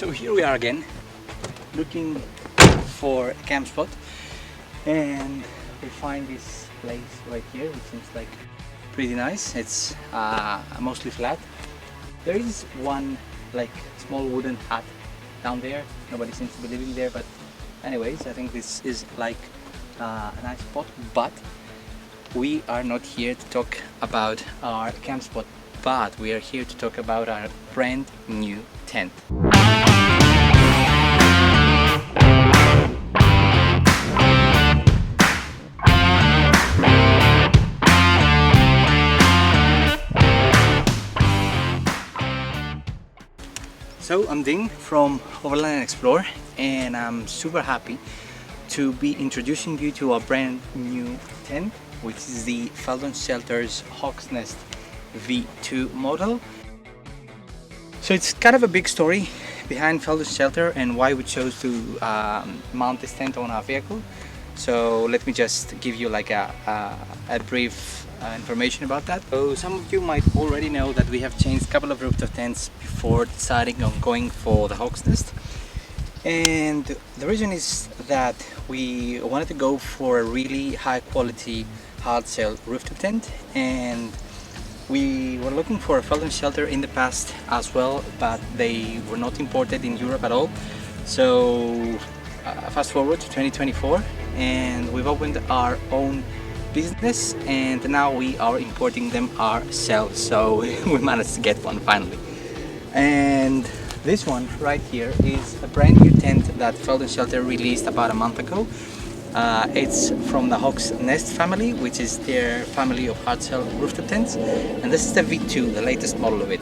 So here we are again, looking for a camp spot, and we find this place right here, which seems like pretty nice. It's mostly flat. There is one like small wooden hut down there. Nobody seems to be living there, but anyways, I think this is like a nice spot. But we are not here to talk about our camp spot, but we are here to talk about our brand new tent. So I'm Ding from Overland Explore, and I'm super happy to be introducing you to our brand new tent, which is the Feldon Shelter's Hawk's Nest V2 model. So it's kind of a big story behind Feldon Shelter and why we chose to mount this tent on our vehicle. So let me just give you like a brief information about that. So some of you might already know that we have changed a couple of rooftop tents before deciding on going for the Hawk's Nest. And the reason is that we wanted to go for a really high quality hard shell rooftop tent, and we were looking for a Feldon Shelter in the past as well, but they were not imported in Europe at all. So fast forward to 2024, and we've opened our own business, and now we are importing them ourselves. So we managed to get one finally. And this one right here is a brand new tent that Feldon Shelter released about a month ago. It's from the Hawk's Nest family, which is their family of hard shell rooftop tents, and this is the V2, the latest model of it.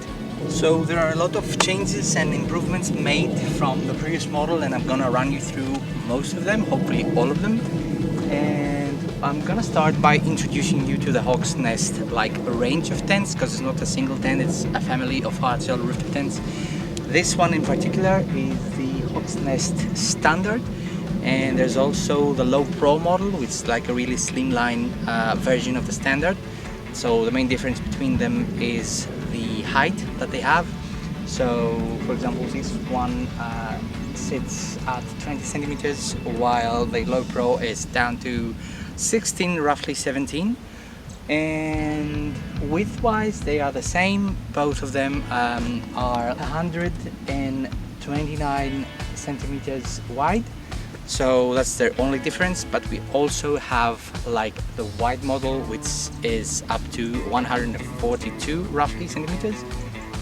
So there are a lot of changes and improvements made from the previous model, and I'm gonna run you through most of them, hopefully all of them. And I'm gonna start by introducing you to the Hawk's Nest like a range of tents, because it's not a single tent, it's a family of hard shell rooftop tents. This one in particular is the Hawk's Nest Standard, and there's also the Low Pro model, which is like a really slimline version of the Standard. So the main difference between them is the height that they have. So for example, this one sits at 20 centimeters, while the Low Pro is down to 16, roughly 17. And width-wise, they are the same. Both of them are 129 centimeters wide. So that's their only difference. But we also have like the wide model, which is up to 142 roughly centimeters.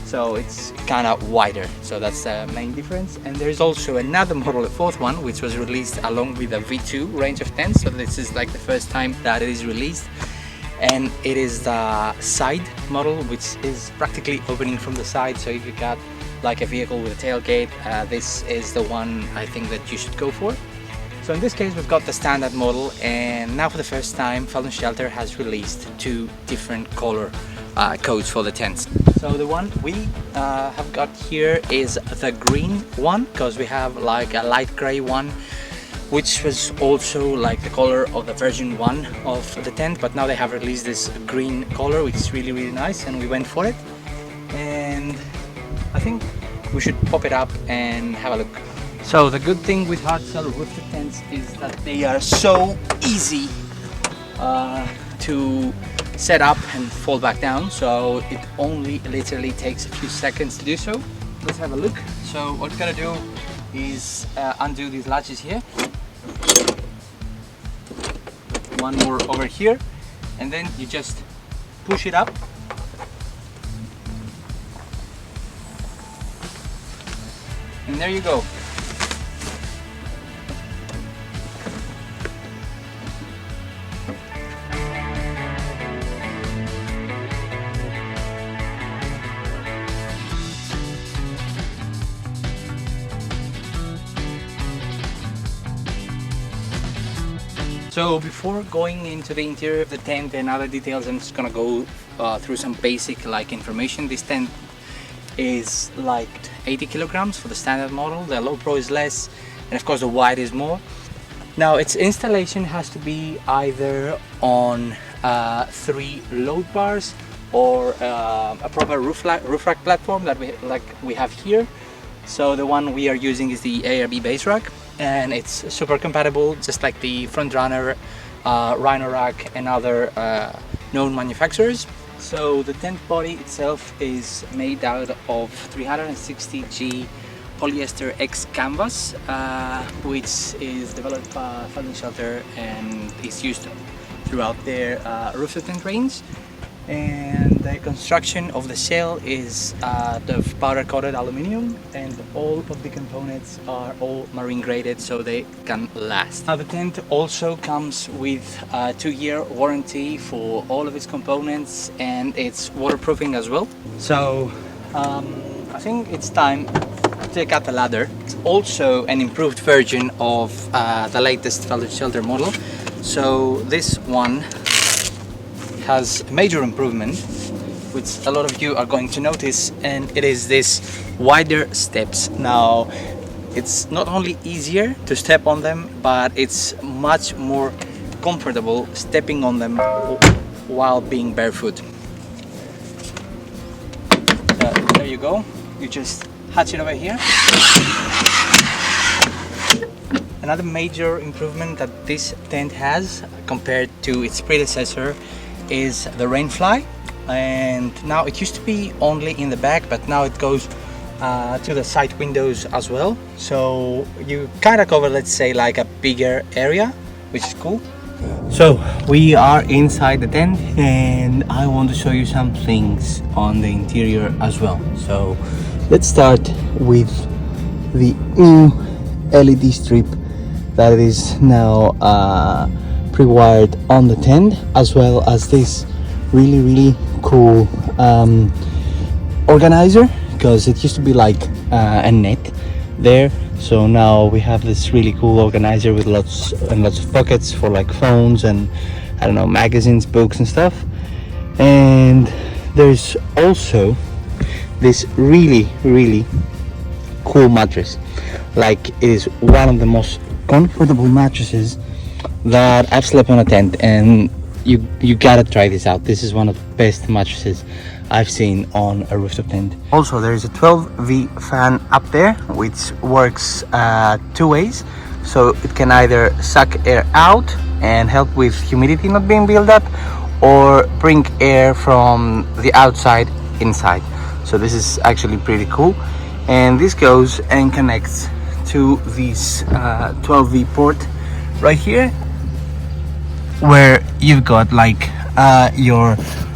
So it's kind of wider. So that's the main difference. And there's also another model, the fourth one, which was released along with the V2 range of tents. So this is like the first time that it is released. And it is the side model, which is practically opening from the side. So if you got like a vehicle with a tailgate, this is the one I think that you should go for. So in this case, we've got the standard model, and now for the first time, Feldon Shelter has released two different color codes for the tents. So the one we have got here is the green one, because we have like a light gray one, which was also like the color of the version 1 of the tent, but now they have released this green color, which is really, really nice, and we went for it. And I think we should pop it up and have a look. So the good thing with hard shell rooftop tents is that they are so easy to set up and fold back down. So it only literally takes a few seconds to do so. Let's have a look. So what we're gonna do is undo these latches here. One more over here, and then you just push it up. And there you go. So before going into the interior of the tent and other details, I'm just gonna go through some basic like information. This tent is like 80 kilograms for the standard model. The Low Pro is less, and of course the wide is more. Now its installation has to be either on 3 load bars or a proper roof rack platform that we have here, So the one we are using is the ARB base rack, and it's super compatible, just like the Front Runner, Rhino rack and other known manufacturers. So the tent body itself is made out of 360G polyester X canvas, which is developed by Feldon Shelter and is used throughout their rooftop tent range. And the construction of the shell is the powder coated aluminum, and all of the components are all marine graded so they can last. Now the tent also comes with a 2-year warranty for all of its components, and it's waterproofing as well. So I think it's time to take out the ladder. It's also an improved version of the latest Feldon Shelter model. So this one has a major improvement, which a lot of you are going to notice, and it is this wider steps. Now it's not only easier to step on them, but it's much more comfortable stepping on them while being barefoot. There you go, you just hatch it over here. Another major improvement that this tent has compared to its predecessor is the rainfly, and now it used to be only in the back, but now it goes to the side windows as well, so you kind of cover, let's say, like a bigger area, which is cool. So we are inside the tent, and I want to show you some things on the interior as well. So let's start with the new LED strip that is now pre-wired on the tent, as well as this really cool organizer, because it used to be like a net there. So now we have this really cool organizer with lots of pockets for like phones and, I don't know, magazines, books and stuff. And there's also this really cool mattress. Like, it is one of the most comfortable mattresses that I've slept on a tent, and you gotta try this out. This is one of the best mattresses I've seen on a rooftop tent. Also, there is a 12V fan up there, which works 2 ways. So it can either suck air out and help with humidity not being built up, or bring air from the outside inside. So this is actually pretty cool. And this goes and connects to this 12V port right here, where you've got like your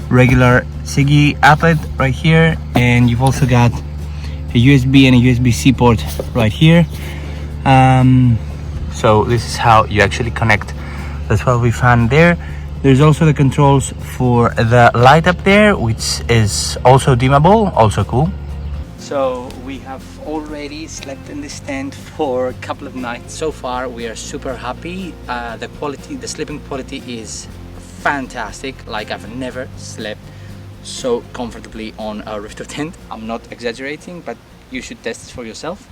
regular SIGI outlet right here, and you've also got a USB and a USB-C port right here. So this is how you actually connect the 12V fan there. There's also the controls for the light up there, which is also dimmable, also cool. So we have already slept in this tent for a couple of nights. So far we are super happy. The sleeping quality is fantastic. Like, I've never slept so comfortably on a rooftop tent. I'm not exaggerating, but you should test it for yourself.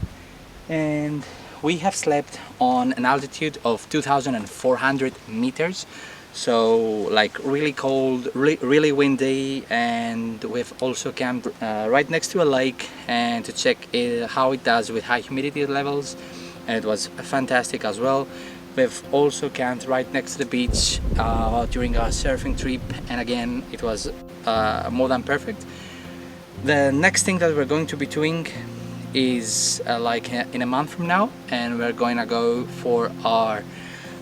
And we have slept on an altitude of 2,400 meters. So like really cold, really windy, and we've also camped right next to a lake and to check how it does with high humidity levels, and it was fantastic as well. We've also camped right next to the beach during our surfing trip, and again it was more than perfect. The next thing that we're going to be doing is like in a month from now, and we're going to go for our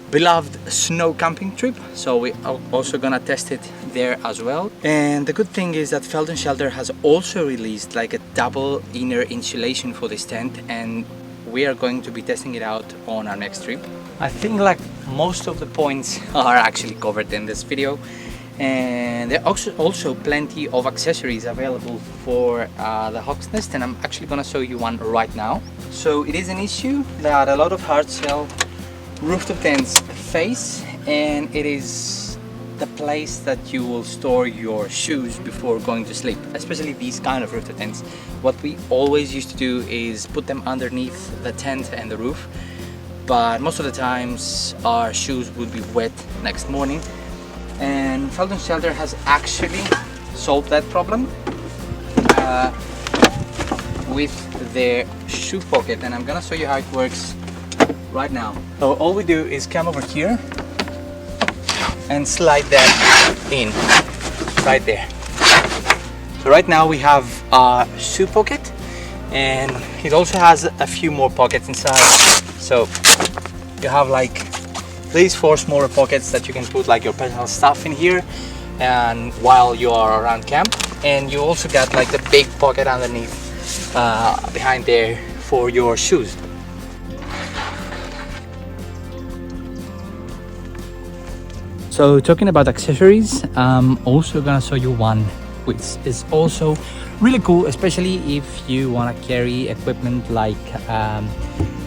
beloved snow camping trip, so we are also gonna test it there as well. And the good thing is that Feldon Shelter has also released like a double inner insulation for this tent, and we are going to be testing it out on our next trip. I think like most of the points are actually covered in this video, and there are also plenty of accessories available for the Hawk's Nest, and I'm actually gonna show you one right now. So it is an issue that a lot of hard shell rooftop tents face, and it is the place that you will store your shoes before going to sleep, especially these kind of rooftop tents. What we always used to do is put them underneath the tent and the roof, but most of the times our shoes would be wet next morning, and Feldon Shelter has actually solved that problem. with the shoe pocket, and I'm gonna show you how it works right now. So all we do is come over here and slide that in right there. So right now we have a shoe pocket, and it also has a few more pockets inside. So you have like these 4 smaller pockets that you can put like your personal stuff in here and while you are around camp, and you also got like the big pocket underneath behind there for your shoes. So talking about accessories, I'm also gonna show you one which is also really cool, especially if you want to carry equipment like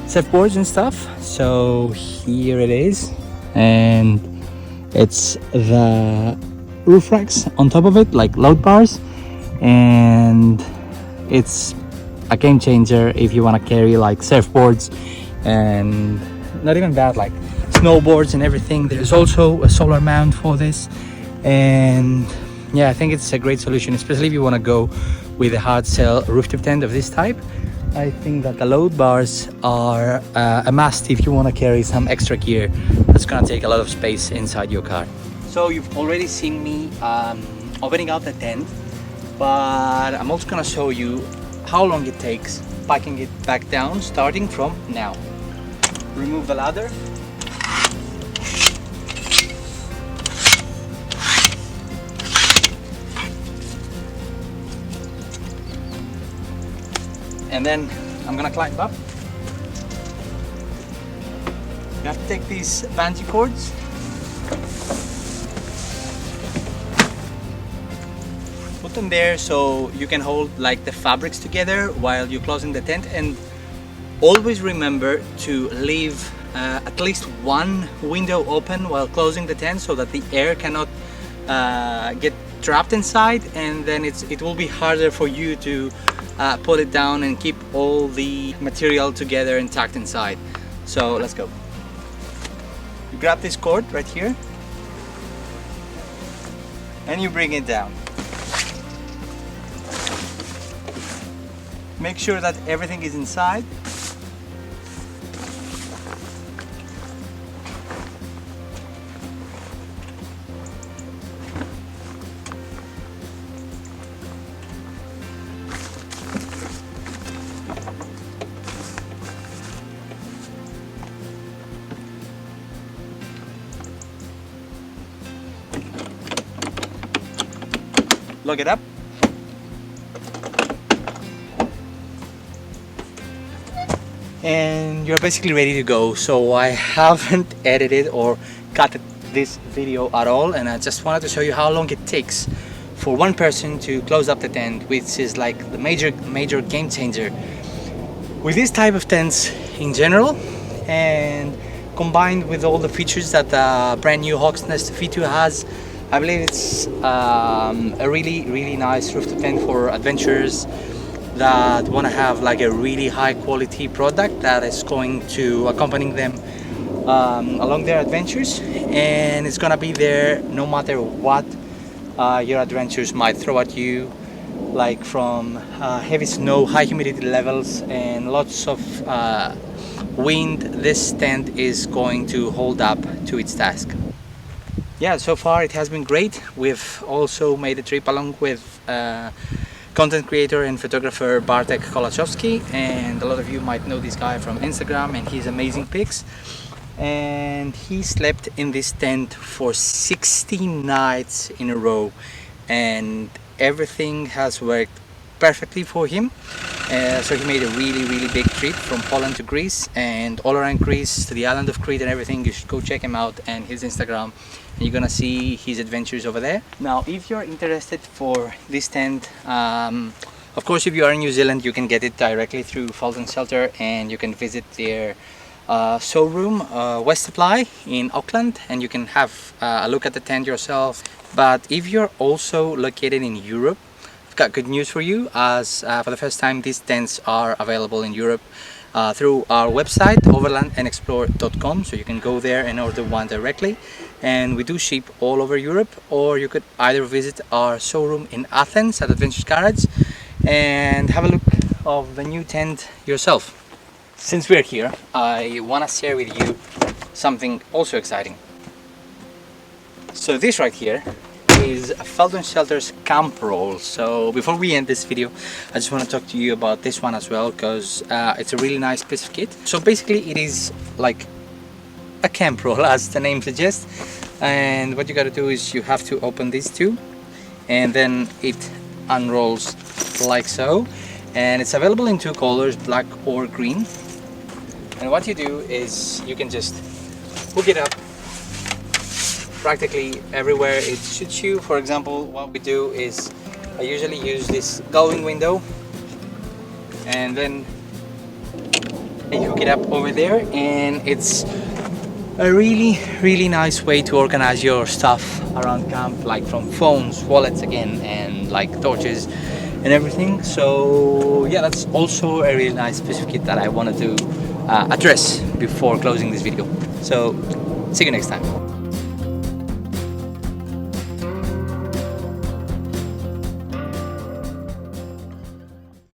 surfboards and stuff. So here it is, and it's the roof racks on top of it, like load bars, and it's a game changer if you want to carry like surfboards and not even that, like snowboards and everything. There's also a solar mount for this, and yeah, I think it's a great solution, especially if you want to go with a hard shell rooftop tent of this type. I think that the load bars are a must if you want to carry some extra gear that's gonna take a lot of space inside your car. So you've already seen me opening out the tent, but I'm also gonna show you how long it takes packing it back down, starting from now. Remove the ladder. And then I'm gonna climb up. You have to take these bungee cords, put them there so you can hold like the fabrics together while you're closing the tent, and always remember to leave at least one window open while closing the tent so that the air cannot get trapped inside, and then it will be harder for you to pull it down and keep all the material together intact inside. So let's go. You grab this cord right here and you bring it down. Make sure that everything is inside. Lock it up. And you're basically ready to go. So I haven't edited or cut this video at all, and I just wanted to show you how long it takes for one person to close up the tent, which is like the major game changer with this type of tents in general, and combined with all the features that the brand new Hawk's Nest V2 has. I believe it's a really nice rooftop tent for adventurers that want to have like a really high quality product that is going to accompany them along their adventures, and it's gonna be there no matter what your adventures might throw at you, like from heavy snow, high humidity levels, and lots of wind. This tent is going to hold up to its task. Yeah, so far it has been great. We've also made a trip along with content creator and photographer Bartek Kolachowski, and a lot of you might know this guy from Instagram and his amazing pics. And he slept in this tent for 60 nights in a row, and everything has worked perfectly for him. So he made a really big trip from Poland to Greece and all around Greece to the island of Crete and everything. You should go check him out and his Instagram, and you're gonna see his adventures over there. Now, if you're interested for this tent, of course, if you are in New Zealand, you can get it directly through Feldon Shelter, and you can visit their showroom, West Supply in Auckland, and you can have a look at the tent yourself. But if you're also located in Europe, I've got good news for you, as for the first time these tents are available in Europe through our website overlandandexplore.com, so you can go there and order one directly, and we do ship all over Europe. Or you could either visit our showroom in Athens at Adventures Garage and have a look of the new tent yourself. Since we're here, I want to share with you something also exciting. So this right here is Feldon Shelter's camp roll. So before we end this video, I just want to talk to you about this one as well, because it's a really nice piece of kit. So basically it is like a camp roll, as the name suggests, and what you got to do is you have to open these two, and then it unrolls like so, and it's available in two colors, black or green. And what you do is you can just hook it up practically everywhere it suits you. For example, what we do is I usually use this gullwing window, and then you hook it up over there, and it's a really nice way to organize your stuff around camp, like from phones, wallets again, and like torches and everything. So yeah, that's also a really nice piece of kit that I wanted to address before closing this video. So see you next time.